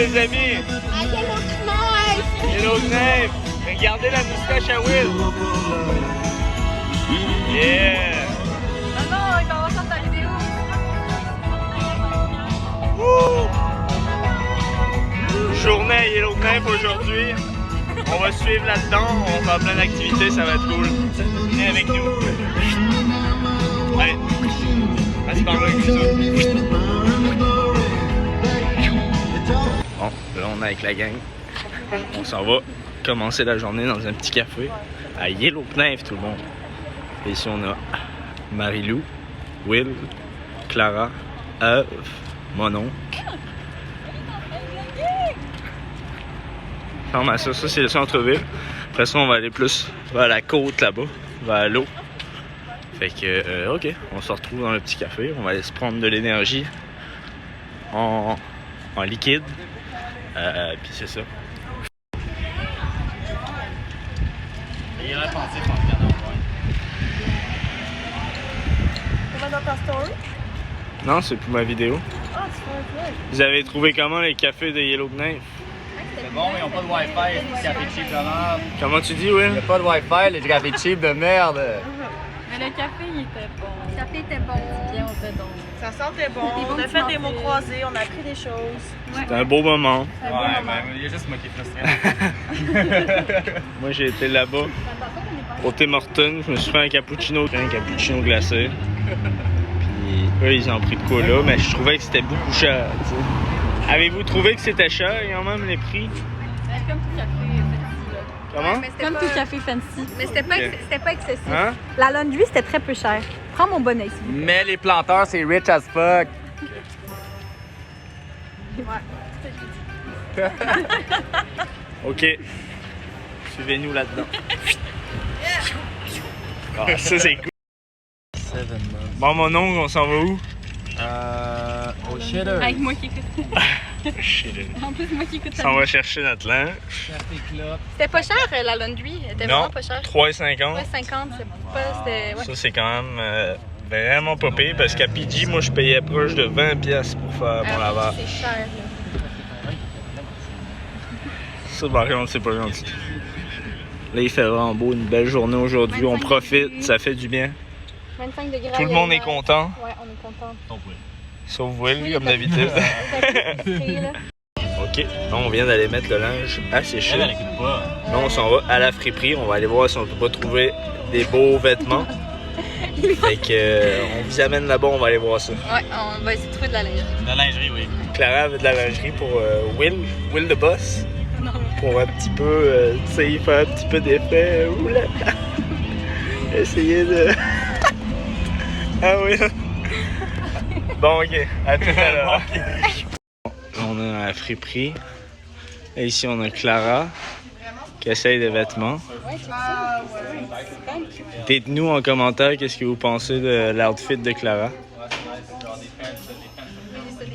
les amis? À Yellowknife! Yellowknife! Regardez la moustache à Will! Yeah! Ah non, il va avoir ça dans ta vidéo! Journée à Yellowknife aujourd'hui. On va suivre là-dedans, on va faire plein d'activités, ça va être cool. Venez avec nous. Allez, passe par là avec ça. Bon, là on est avec la gang. On s'en va commencer la journée dans un petit café à Yellowknife tout le monde. Et ici on a Marie-Lou, Will, Clara, Eve, mon oncle. Ça c'est le centre-ville. Après ça, on va aller plus vers la côte là-bas, vers l'eau. Fait que, ok, on se retrouve dans le petit café. On va aller se prendre de l'énergie en liquide. Puis c'est ça. Il aurait pensé qu'on le canon, On va dans ta story? Non, c'est pour ma vidéo. Ah, tu fais un vlog. Vous avez trouvé comment les cafés de Yellowknife? C'est bon, mais ils n'ont pas de Wi-Fi, c'est du café cheap de merde. Comment tu dis, Will? Il n'y a pas de Wi-Fi, les cafés cheap de merde. Mais le café, il était bon. Le café était bon. Bien, on fait donc. Ça sentait bon, on a fait des mots croisés, on a appris des choses. C'était un beau moment. Ouais, mais il y a juste moi qui est frustré. Moi, j'ai été là-bas au Tim Hortons. Je me suis fait un cappuccino glacé. Puis eux, ils ont pris de quoi là, mais je trouvais que c'était beaucoup cher. T'sais. Avez-vous trouvé que c'était cher, quand même, les prix? Comme tout café fancy, là. Comment? Mais c'était Comme pas... tout café fancy. Mais c'était pas, Ok. c'était pas excessif. Hein? La laundry, c'était très peu cher. Prends mon bonnet ici. Mais les planteurs, c'est rich as fuck. OK. Suivez-nous là-dedans. Ah, ça, c'est cool. Bon, mon oncle, on s'en va où? Au shitter. Avec moi qui écoute. Shit. En plus, moi qui écoute On va chercher notre lunch. Café club. C'était pas cher, la laundry. Elle était Non, vraiment pas cher. 3,50. Ouais, 50, c'est pas... C'était... Ouais. Ça, c'est quand même vraiment pas pire parce qu'à PG, moi, je payais proche de 20$ pour faire mon lavage. C'est cher, là. Ça, par contre, c'est pas gentil. Là, il fait vraiment beau, une belle journée aujourd'hui. On 25 profite, degrés. ça fait du bien. 25 degrés. Tout le monde est content, Ouais, on est content. sauf Will, comme d'habitude. Là. OK, on vient d'aller mettre le linge à sécher. Elle écoute pas. Là, on s'en va à la friperie. On va aller voir si on peut pas trouver des beaux vêtements. Fait que, on vous amène là-bas, on va aller voir ça. Ouais, on va essayer de trouver de la lingerie. De la lingerie, oui. Clara avait de la lingerie pour Will the boss. Pour un petit peu, tu sais, faire un petit peu d'effet. Oula! Essayer de... Ah oui! Bon, OK. À tout à l'heure. On est à la friperie. Et ici, on a Clara qui essaye des vêtements. Dites-nous en commentaire qu'est-ce que vous pensez de l'outfit de Clara.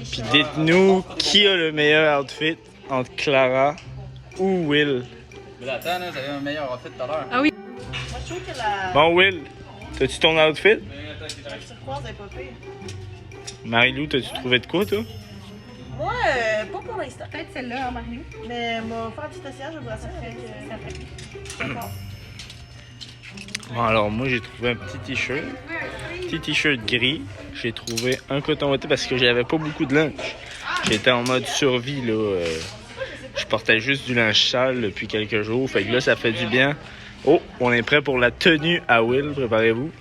Puis dites-nous qui a le meilleur outfit entre Clara ou Will. Mais attends, là, j'avais un meilleur outfit tout à l'heure. Ah oui. Moi, je trouve que la Bon, Will, t'as-tu ton outfit? turquoise est pas pire. Marie-Lou, t'as-tu trouvé de quoi, toi? Moi, pas pour l'instant. Peut-être celle-là, en Marie. Mais moi, faire du tessillage, je voudrais ça avec... Bon, alors moi, j'ai trouvé un petit t-shirt. Petit t-shirt gris. J'ai trouvé un coton ouaté parce que j'avais pas beaucoup de linge. J'étais en mode survie, là. Je portais juste du linge sale depuis quelques jours. Fait que là, ça fait du bien. Oh, on est prêt pour la tenue à Will. Préparez-vous.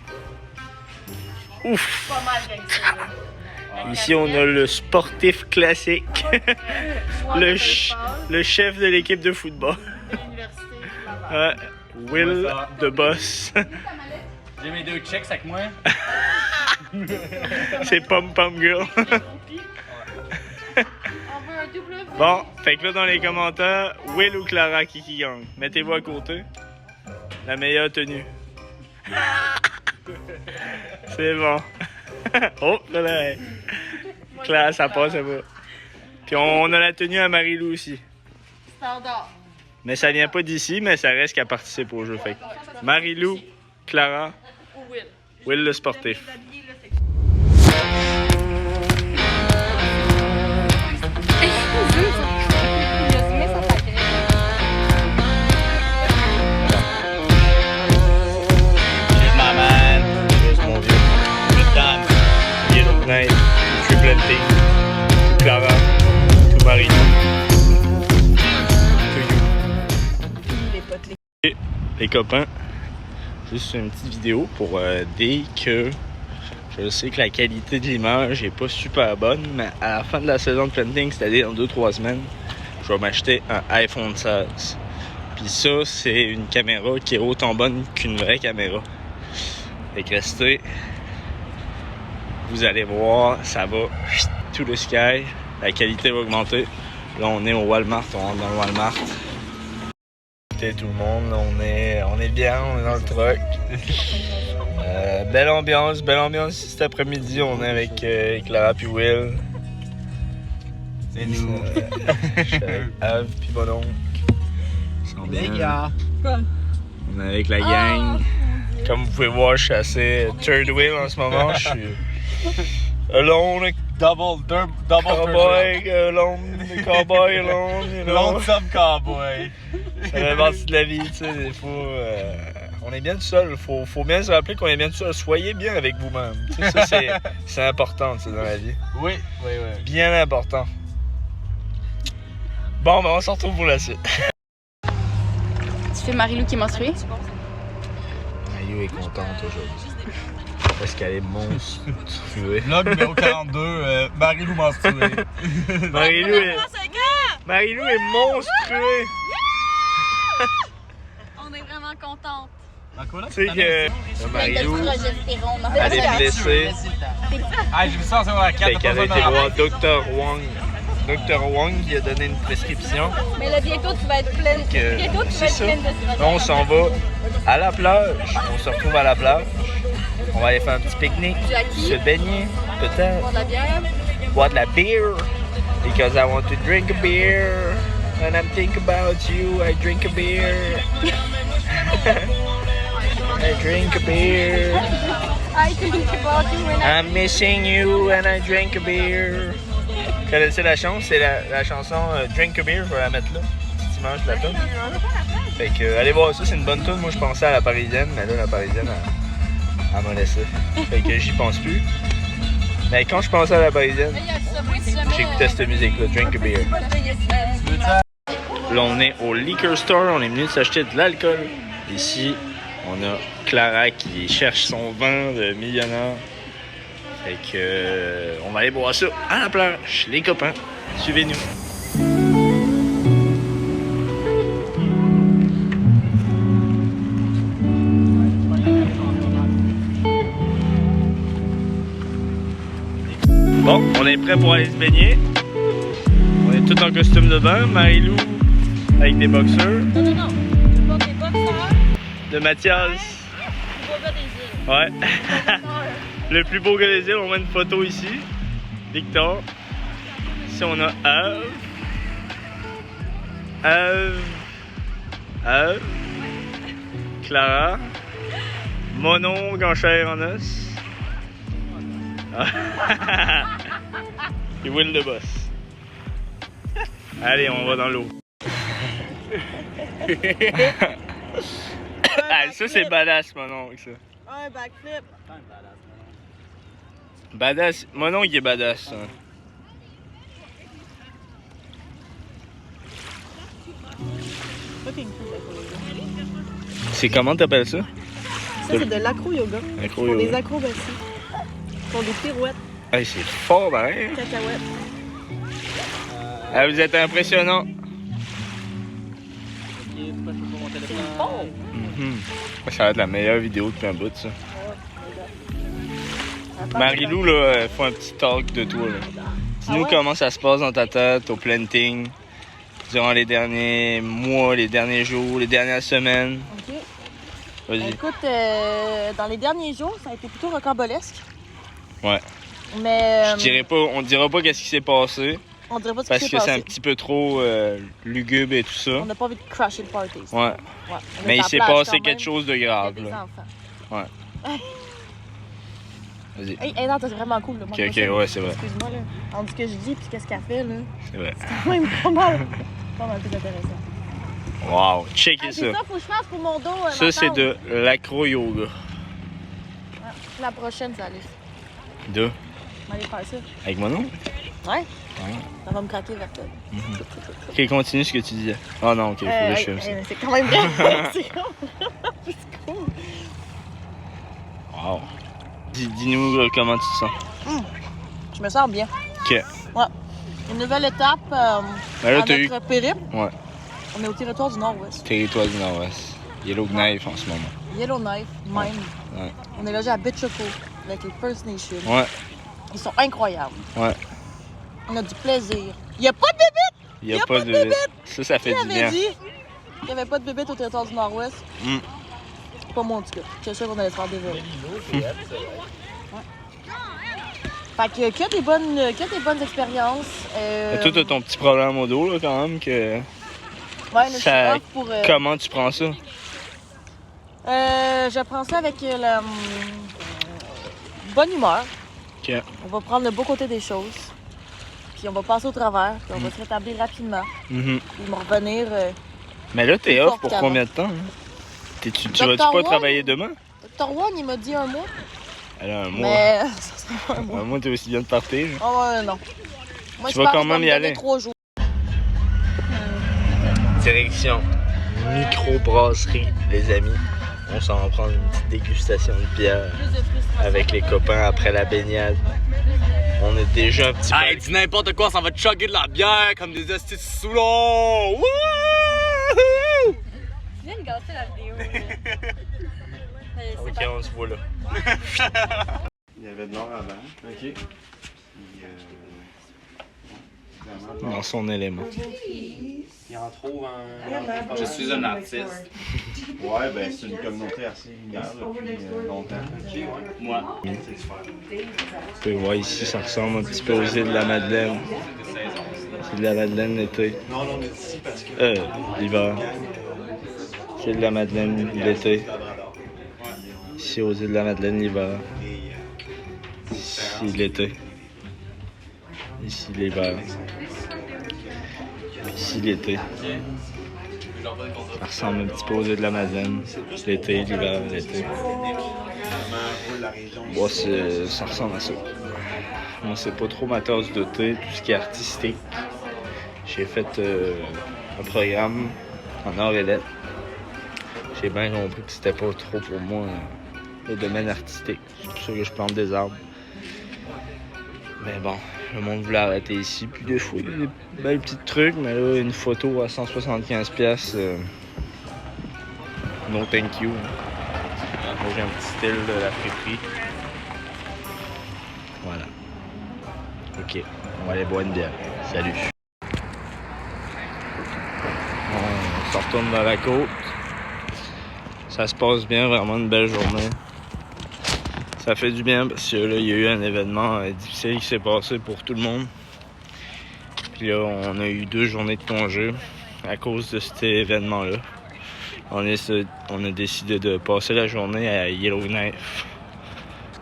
Ouf! Pas mal avec ça, là. Ici, on a le sportif classique. le chef de l'équipe de football. De l'université Laval. Will the boss. J'ai mes 2 checks avec moi. C'est Pom Pom Girl. On veut un double... Bon, fait que là dans les commentaires, Will ou Clara qui gagne. Mettez-vous à côté. La meilleure tenue. C'est bon. Oh, là là. Clara, ça passe, ça va. Puis on a la tenue à Marie-Lou aussi. Standard. Mais ça vient pas d'ici, mais ça reste qu'elle participe au jeu. Fait que Marie-Lou, Clara, Ou Will. Will le sportif. L'habillé, là, c'est... les copains. Juste une petite vidéo pour dire que je sais que la qualité de l'image est pas super bonne, mais à la fin de la saison de planting, c'est-à-dire dans 2-3 semaines, je vais m'acheter un iPhone 16. Puis ça, c'est une caméra qui est autant bonne qu'une vraie caméra. Fait que restez. Vous allez voir, ça va to the sky. La qualité va augmenter. Là, on est au Walmart, on rentre dans le Walmart. Écoutez tout le monde, là, on est bien, on est dans le truck. Belle ambiance ici cet après-midi. On est avec Clara puis Will. C'est nous. Je suis avec Ave puis mon oncle. Ils sont bien. On est avec la gang. Comme vous pouvez voir, je suis assez third wheel en ce moment. Je suis alone, Double cowboy, alone, you know. Lonesome cowboy. Ça fait partie de la vie, tu sais, des fois. On est bien tout seul. Faut bien se rappeler qu'on est bien tout seul. Soyez bien avec vous-même. Tu sais, ça, c'est important, tu sais, dans la vie. Oui. Bien important. Bon, ben, on se retrouve pour la suite. Tu fais Marie-Lou qui est menstruée? Mario est contente aujourd'hui. Parce qu'elle est monstrueuse. Vlog numéro 42, Marie-Lou menstruée. Marie-Lou est monstruée. On est vraiment contente. Tu sais que Marie-Lou, elle Elle est blessée. Ah, j'ai vu ça en secondaire 4. Fait qu'elle a été voir Dr. Wong. Dr. Wong qui a donné une prescription. Mais là, bientôt, tu vas être pleine. Que Bientôt, tu vas c'est être ça. pleine de Là, on s'en va à la plage. On se retrouve à la plage. On va aller faire un petit pique-nique, Jackie. se baigner, peut-être, Boire de la bière. boire de la beer. Because I want to drink a beer. When I'm thinking about you, I drink a beer. I drink a beer. I think about you when I'm missing you and I drink a beer. Connaissez la chanson? C'est la chanson Drink a Beer, je vais la mettre là. Petite image de la toune. Fait que allez voir ça, c'est une bonne toune. Moi je pensais à la Parisienne, mais là la Parisienne elle m'a laissé. Fait que j'y pense plus. Mais quand je pensais à la Parisienne, j'écoutais cette musique là, Drink a Beer. Là on est au liquor store, on est venu s'acheter de l'alcool. Ici, on a Clara qui cherche son vin de millionnaire. Fait que on va aller boire ça à la plage, les copains. Suivez-nous. Bon, on est prêt pour aller se baigner. On est tout en costume de bain. Marie-Lou avec des boxeurs. Non. Tu portes des boxeurs. De Mathias. Tu vas des îles. Ouais. Le plus beau gars des îles, on met une photo ici. Victor. Ici, on a Eve. Clara. Mon oncle en chair en os. Et Will le boss. Allez, on va dans l'eau. Ah, ça, c'est badass, mon oncle, ça. Un backflip. Badass. Mon oncle, il est badass, hein. Fucking cool, l'acro-yoga. C'est comment t'appelles ça? Ça, c'est de l'acro-yoga. Ils font des acrobaties. Ils font des pirouettes, Hey, c'est fort, pareil. cacahuètes. Ah, vous êtes impressionnant. C'est bon! Ça va être la meilleure vidéo depuis un bout, ça. Marie-Lou, là, elle fait un petit talk de toi, là. Dis-nous comment ça se passe dans ta tête au planting, durant les derniers mois, les derniers jours, les dernières semaines. OK. Vas-y. Écoute, dans les derniers jours, ça a été plutôt rocambolesque. Ouais. Mais On dira pas qu'est-ce qui s'est passé, on dirait pas ce parce qui que s'est c'est un passé. petit peu trop lugubre et tout ça. On n'a pas envie de crasher le party. Ouais. Ouais. On Mais est il en s'est plage passé quand quelque même. chose de Il y a grave, des là. enfants. Vas-y. Hey, non, c'est vraiment cool. Là. Ok, ouais, c'est vrai. Excuse-moi, là. On dit que je dis, puis qu'est-ce qu'elle fait, là. C'est vrai. C'est quand même pas mal. Pas mal plus intéressant. Wow, checkez Ah, ça. c'est ça, faut que je fasse pour mon dos. Ça, c'est de l'acro-yoga. Ouais. La prochaine, ça allait. De? On va aller faire ça. Avec mon nom? Ouais. Ça va me craquer vers toi. Ok, continue ce que tu disais. Oh non, ok, faut que je filme ça. C'est quand même bien. C'est cool. Wow. Dis-nous comment tu te sens. Je me sens bien. Ok. Ouais. Une nouvelle étape là, dans t'as notre périple. Ouais. On est au territoire du Nord-Ouest. Territoire du Nord-Ouest. Yellowknife en ce moment. Yellowknife, même. Ouais. On est logé à Bitchoco avec les First Nations. Ouais. Ils sont incroyables. Ouais. On a du plaisir. Il n'y a pas de bébête! Il n'y a pas de bébête. Ça fait Qui du avait bien. dit qu'il n'y avait pas de bébête au territoire du Nord-Ouest? Mm. Pas moi en tout cas. Je suis sûr qu'on allait se faire dévorer. Ouais. Fait que des bonnes expériences. Toi, t'as ton petit problème au dos, là, quand même, que... Ouais, là, je suis off pour... Comment tu prends ça? Je prends ça avec la bonne humeur. Ok. On va prendre le beau côté des choses. Puis on va passer au travers. Puis on va se rétablir rapidement. Mhm. Puis ils vont revenir. Mais là, t'es plus off fort pour qu'avant. combien de temps? Hein? Tu Dr. vas-tu pas Wong? travailler demain? Dr. One, il m'a dit un mois. Alors, un mois. Mais ça sera pas un mois. Un mois, t'es aussi bien de partir. Là. Oh ouais, non. Moi, Tu je vas pense quand qu'il va même me y donner aller. 3 jours. Direction microbrasserie, les amis. On s'en va prendre une petite dégustation de bière avec les copains après la baignade. On est déjà un petit peu... Hey, dis n'importe quoi, ça va te choquer de la bière comme des estis saoulons! Wouhou! Tu viens de gâcher la vidéo. Ok, on se voit là. Il y avait de l'or avant. OK. Puis, Dans son élément. il en trouve un... Je suis un artiste. Ouais, ben c'est une communauté assez grande depuis longtemps. Moi. Tu peux voir ici, ça ressemble un petit peu aux îles de la Madeleine. C'est de la Madeleine l'été. Non, on est ici parce que... L'hiver. C'est de la Madeleine l'été. Ici aux îles de la Madeleine l'hiver. Ici l'été. Ici l'hiver. Ici l'été. Ça ressemble un petit peu aux îles de la Madeleine. L'été, l'hiver, l'été. Moi, ça ressemble à ça. Moi, c'est pas trop ma tasse de thé, tout ce qui est artistique. J'ai fait un programme en or et lettres. J'ai bien compris que c'était pas trop pour moi le domaine artistique. C'est pour ça que je plante des arbres. Mais bon, le monde voulait arrêter ici. Puis des fois, il y a des belles petits trucs, mais là, une photo à 175$. No thank you. Moi, j'ai un petit style de la friperie. Voilà. Ok, on va aller boire une bière. Salut. On se retourne dans la côte. Ça se passe bien, vraiment une belle journée. Ça fait du bien parce que là, il y a eu un événement difficile qui s'est passé pour tout le monde. Puis là, on a eu 2 journées de congé à cause de cet événement-là. On a décidé de passer la journée à Yellowknife.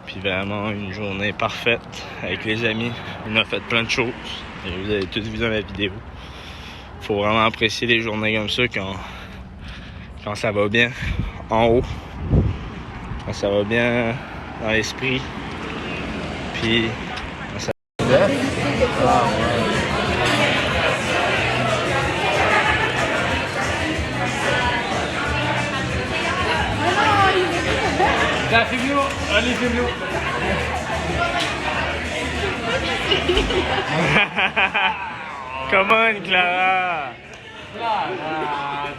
Puis vraiment une journée parfaite avec les amis. On a fait plein de choses. Et vous avez tout vu dans la vidéo. Faut vraiment apprécier les journées comme ça quand ça va bien en haut. Quand ça va bien dans l'esprit. Puis quand ça va bien. Filme-nous! Allez, filme-nous! Come on, Clara!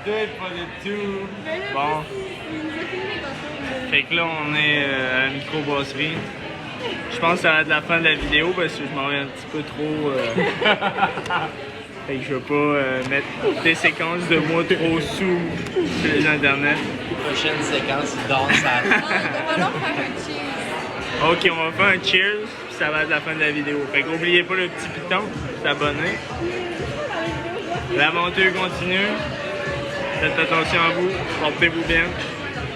Do it for the two! Bon. Fait que là, on est à la microbrasserie. Je pense que ça va être la fin de la vidéo parce que je m'en vais un petit peu trop... Fait que je vais pas mettre des séquences de moi trop sous sur les internets. Prochaine séquence, il danse à... Il va falloir faire un cheese. Ok, on va faire un cheers, puis ça va être la fin de la vidéo. Fait qu'oubliez pas le petit piton, s'abonner. L'aventure continue. Faites attention à vous, portez-vous bien,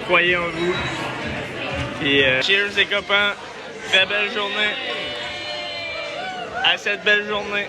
croyez en vous. Et cheers les copains, très belle journée. À cette belle journée.